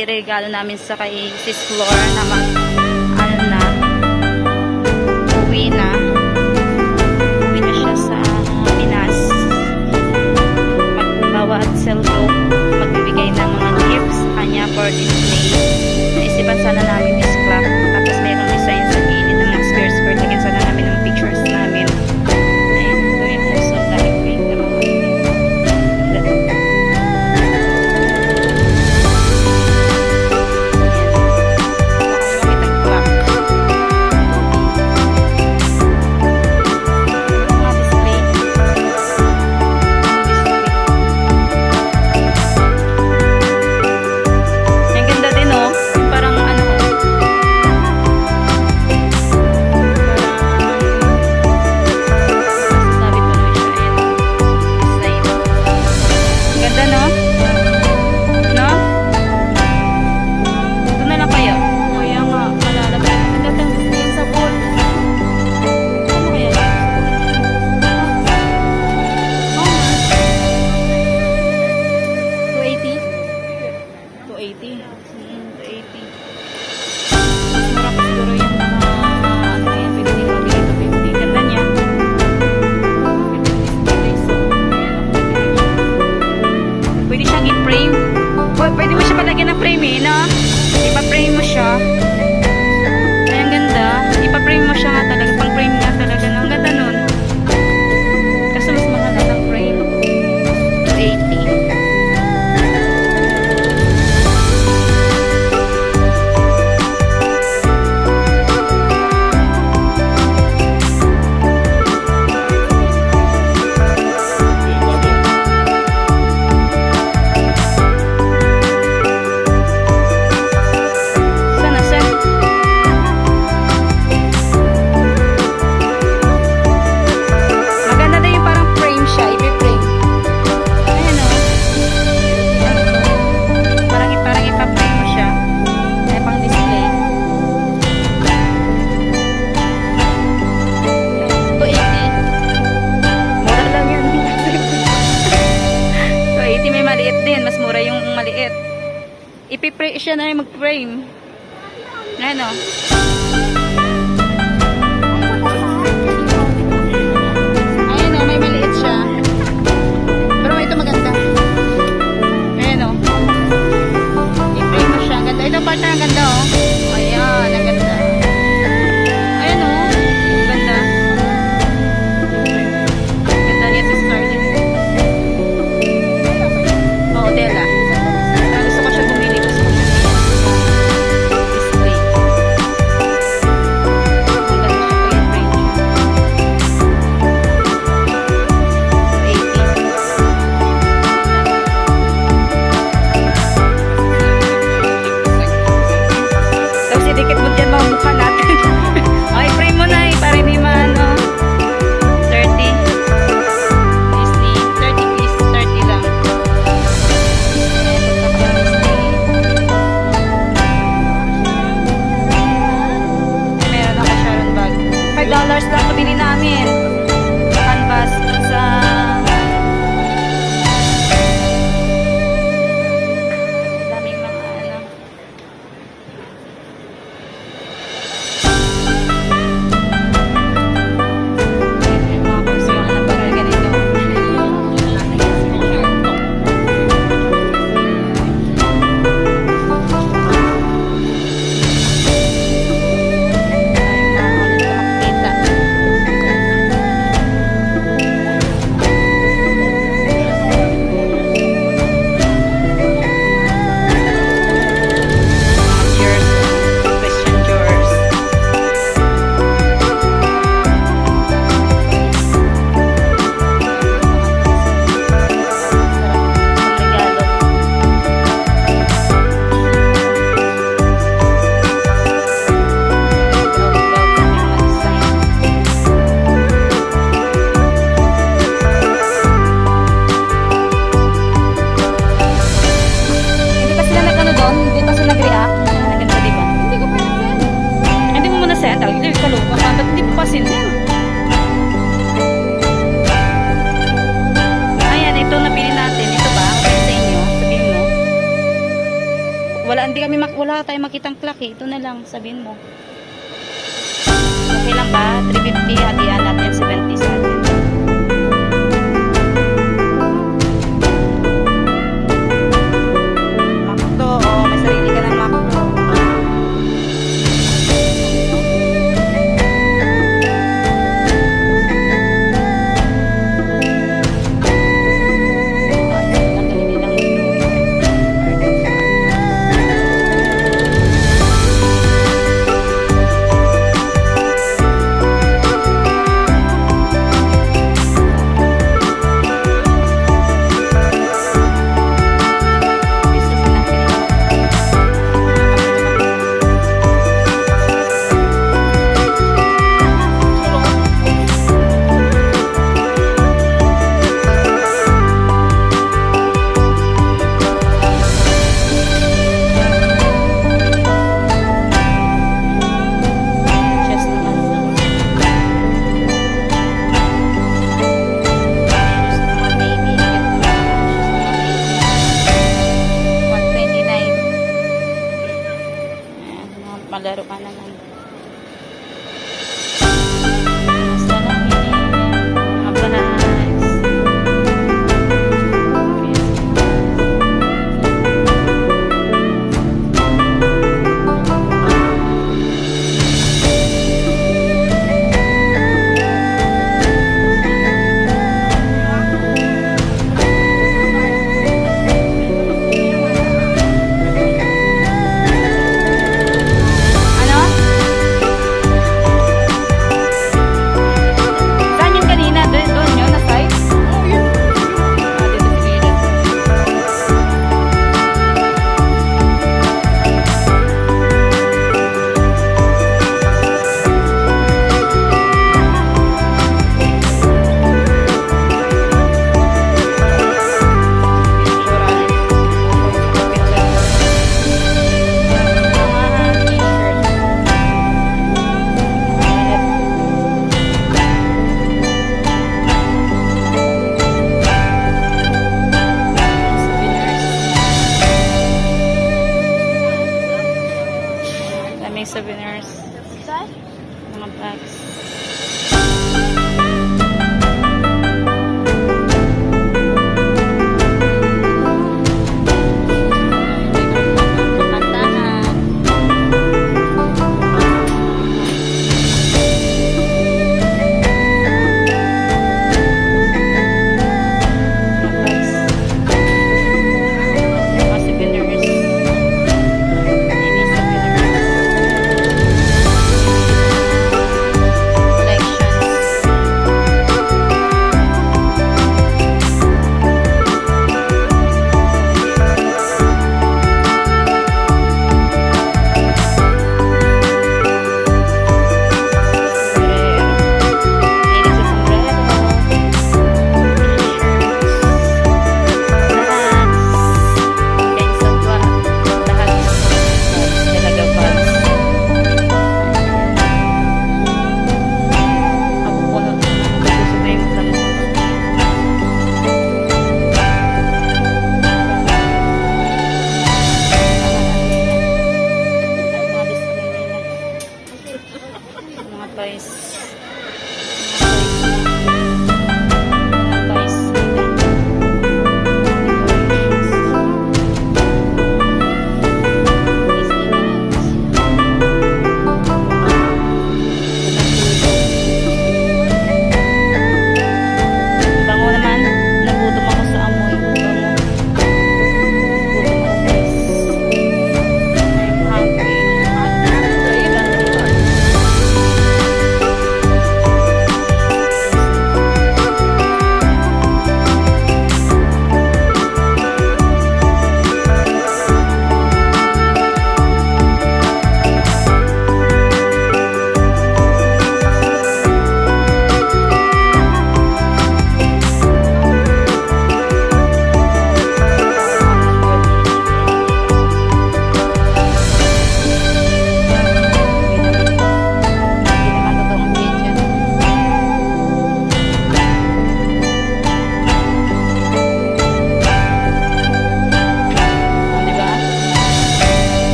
kasi regalo namin sa kay Sis Flor na ano na, uwi na siya sa Pinas. Magbawa at Celdo, magbibigay ng mga gifts kanya for display. Naisipan sana namin Miss Club, tapos mayroong design sa gilid ng mga skirt. Lagyan sana namin ng pictures namin. Ayun, gawin mo sa live pero pwede mo siya palagyan ng frame eh, no? Ipa-frame mo siya. Ay, ang ganda. Ipa-frame mo siya nga talaga. Pang-frame nga talaga. Ang ganda nun. Kasi mas mahal na ng frame. 280. Mas mura yung maliit. Ipi-frame siya na yung mag-frame. Ayan o. Ayan o, may maliit siya. Pero ito maganda. Ayan o. I-frame mo siya. Ang ganda. Ito partner, ang ganda o. Ayan, ang ganda. Ayan o. Ang ganda. Ang ganda niya sa Starlet. Dela. Gusto ko siya bumili. Gusto ko siya display. wala tayong makitang clock eh. Ito na lang, sabihin mo. Okay lang ba? 350, hatian natin 70 sa atin. Makto, oh, may sarili ka ng makto.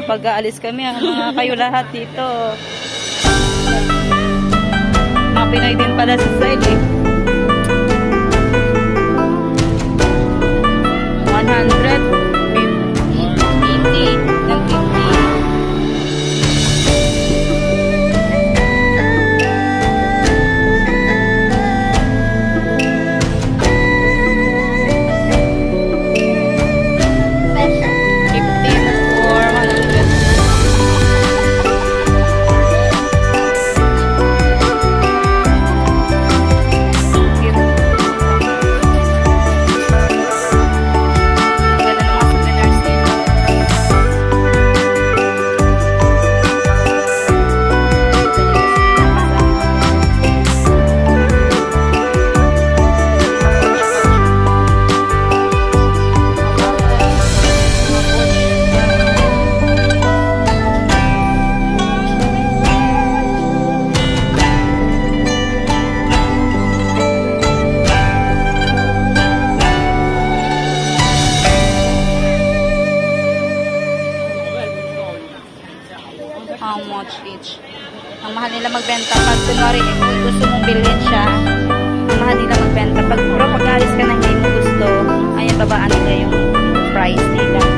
pag aalis kami, mga kayo lahat dito. Mga Pinoy din pala sa side eh. 'How much each? Ang mahal nila magbenta pag kunwari gusto mong bilhin siya, ang mahal nila magbenta. Pero pag alis ka na hindi mo gusto, ayan babaan nila yung price nila.